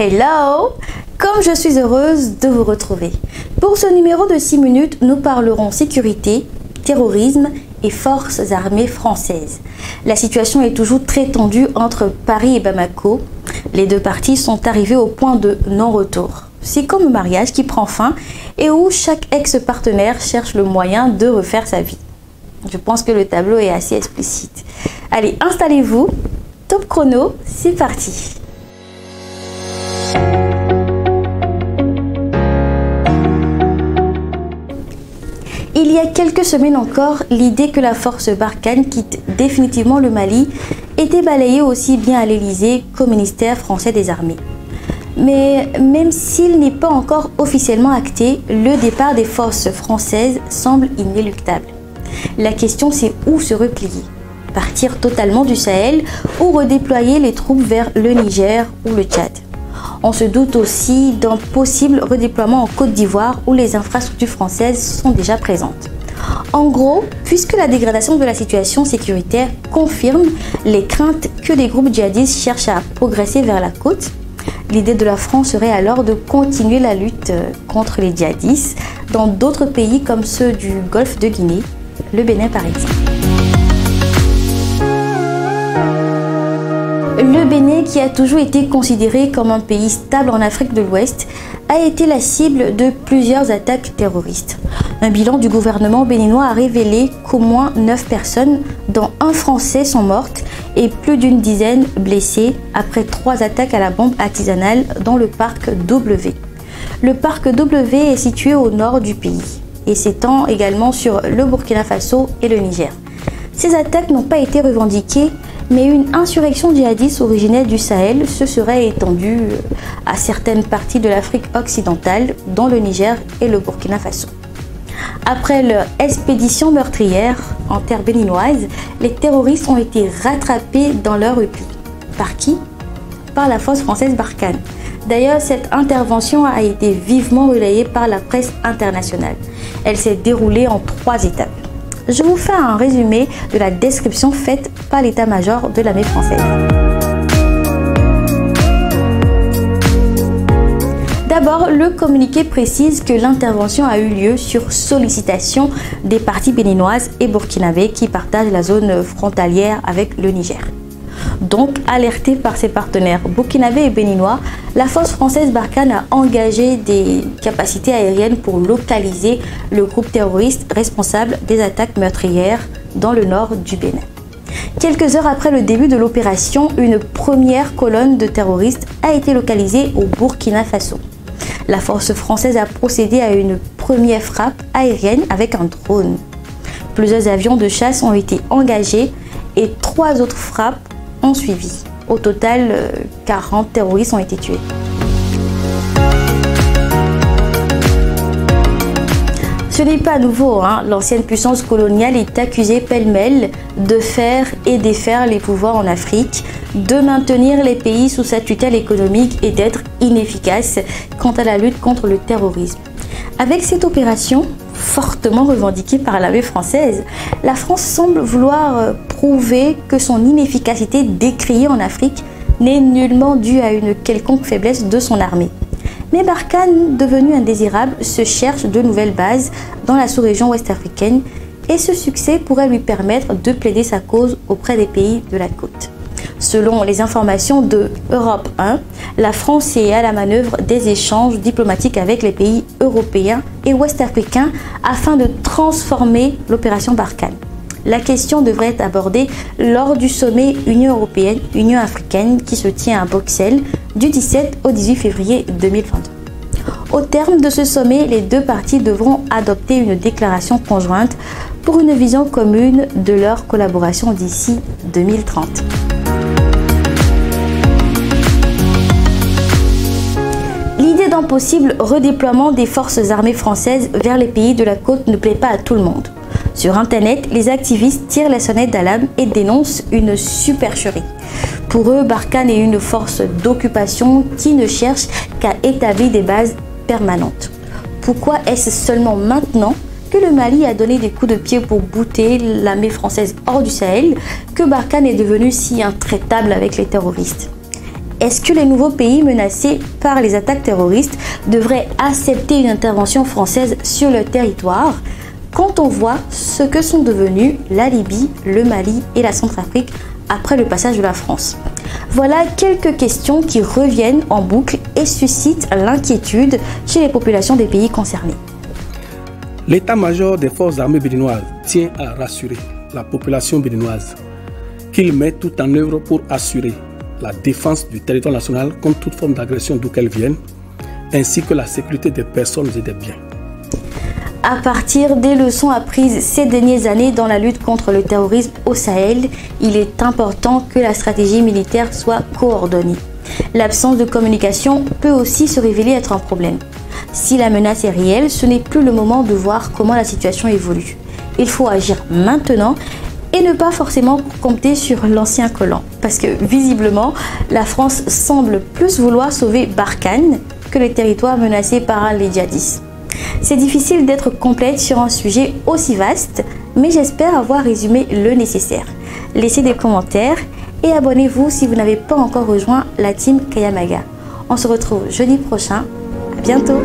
Hello! Comme je suis heureuse de vous retrouver. Pour ce numéro de 6 minutes, nous parlerons sécurité, terrorisme et forces armées françaises. La situation est toujours très tendue entre Paris et Bamako. Les deux parties sont arrivées au point de non-retour. C'est comme un mariage qui prend fin et où chaque ex-partenaire cherche le moyen de refaire sa vie. Je pense que le tableau est assez explicite. Allez, installez-vous. Top chrono, c'est parti. Il y a quelques semaines encore, l'idée que la force Barkhane quitte définitivement le Mali était balayée aussi bien à l'Élysée qu'au ministère français des Armées. Mais même s'il n'est pas encore officiellement acté, le départ des forces françaises semble inéluctable. La question, c'est où se replier? Partir totalement du Sahel ou redéployer les troupes vers le Niger ou le Tchad? On se doute aussi d'un possible redéploiement en Côte d'Ivoire où les infrastructures françaises sont déjà présentes. En gros, puisque la dégradation de la situation sécuritaire confirme les craintes que les groupes djihadistes cherchent à progresser vers la côte, l'idée de la France serait alors de continuer la lutte contre les djihadistes dans d'autres pays comme ceux du Golfe de Guinée, le Bénin par exemple. Le Bénin, qui a toujours été considéré comme un pays stable en Afrique de l'Ouest, a été la cible de plusieurs attaques terroristes. Un bilan du gouvernement béninois a révélé qu'au moins 9 personnes, dont un Français, sont mortes et plus d'une dizaine blessées après 3 attaques à la bombe artisanale dans le parc W. Le parc W est situé au nord du pays et s'étend également sur le Burkina Faso et le Niger. Ces attaques n'ont pas été revendiquées, mais une insurrection djihadiste originaire du Sahel se serait étendue à certaines parties de l'Afrique occidentale, dont le Niger et le Burkina Faso. Après leur expédition meurtrière en terre béninoise, les terroristes ont été rattrapés dans leur repli. Par qui? Par la force française Barkhane. D'ailleurs, cette intervention a été vivement relayée par la presse internationale. Elle s'est déroulée en 3 étapes. Je vous fais un résumé de la description faite par l'état-major de l'armée française. D'abord, le communiqué précise que l'intervention a eu lieu sur sollicitation des parties béninoises et burkinabées qui partagent la zone frontalière avec le Niger. Donc, alertée par ses partenaires burkinabés et béninois, la force française Barkhane a engagé des capacités aériennes pour localiser le groupe terroriste responsable des attaques meurtrières dans le nord du Bénin. Quelques heures après le début de l'opération, une première colonne de terroristes a été localisée au Burkina Faso. La force française a procédé à une première frappe aérienne avec un drone. Plusieurs avions de chasse ont été engagés et 3 autres frappes ont suivi. Au total, 40 terroristes ont été tués. Ce n'est pas nouveau, l'ancienne puissance coloniale est accusée pêle-mêle de faire et défaire les pouvoirs en Afrique, de maintenir les pays sous sa tutelle économique et d'être inefficace quant à la lutte contre le terrorisme. Avec cette opération, fortement revendiquée par l'armée française, la France semble vouloir prouver que son inefficacité décriée en Afrique n'est nullement due à une quelconque faiblesse de son armée. Mais Barkhane, devenu indésirable, se cherche de nouvelles bases dans la sous-région ouest-africaine et ce succès pourrait lui permettre de plaider sa cause auprès des pays de la côte. Selon les informations de Europe 1, la France est à la manœuvre des échanges diplomatiques avec les pays européens et ouest-africains afin de transformer l'opération Barkhane. La question devrait être abordée lors du sommet Union européenne-Union africaine qui se tient à Bruxelles du 17 au 18 février 2022. Au terme de ce sommet, les deux parties devront adopter une déclaration conjointe pour une vision commune de leur collaboration d'ici 2030. L'idée d'un possible redéploiement des forces armées françaises vers les pays de la côte ne plaît pas à tout le monde. Sur Internet, les activistes tirent la sonnette d'alarme et dénoncent une supercherie. Pour eux, Barkhane est une force d'occupation qui ne cherche qu'à établir des bases permanentes. Pourquoi est-ce seulement maintenant que le Mali a donné des coups de pied pour bouter l'armée française hors du Sahel que Barkhane est devenu si intraitable avec les terroristes? Est-ce que les nouveaux pays menacés par les attaques terroristes devraient accepter une intervention française sur leur territoire quand on voit ce que sont devenus la Libye, le Mali et la Centrafrique après le passage de la France? Voilà quelques questions qui reviennent en boucle et suscitent l'inquiétude chez les populations des pays concernés. L'état-major des forces armées béninoises tient à rassurer la population béninoise qu'il met tout en œuvre pour assurer la défense du territoire national contre toute forme d'agression d'où qu'elle vienne, ainsi que la sécurité des personnes et des biens. À partir des leçons apprises ces dernières années dans la lutte contre le terrorisme au Sahel, il est important que la stratégie militaire soit coordonnée. L'absence de communication peut aussi se révéler être un problème. Si la menace est réelle, ce n'est plus le moment de voir comment la situation évolue. Il faut agir maintenant et ne pas forcément compter sur l'ancien colon. Parce que visiblement, la France semble plus vouloir sauver Barkhane que les territoires menacés par les djihadistes. C'est difficile d'être complète sur un sujet aussi vaste, mais j'espère avoir résumé le nécessaire. Laissez des commentaires et abonnez-vous si vous n'avez pas encore rejoint la team Kayamaga. On se retrouve jeudi prochain. À bientôt!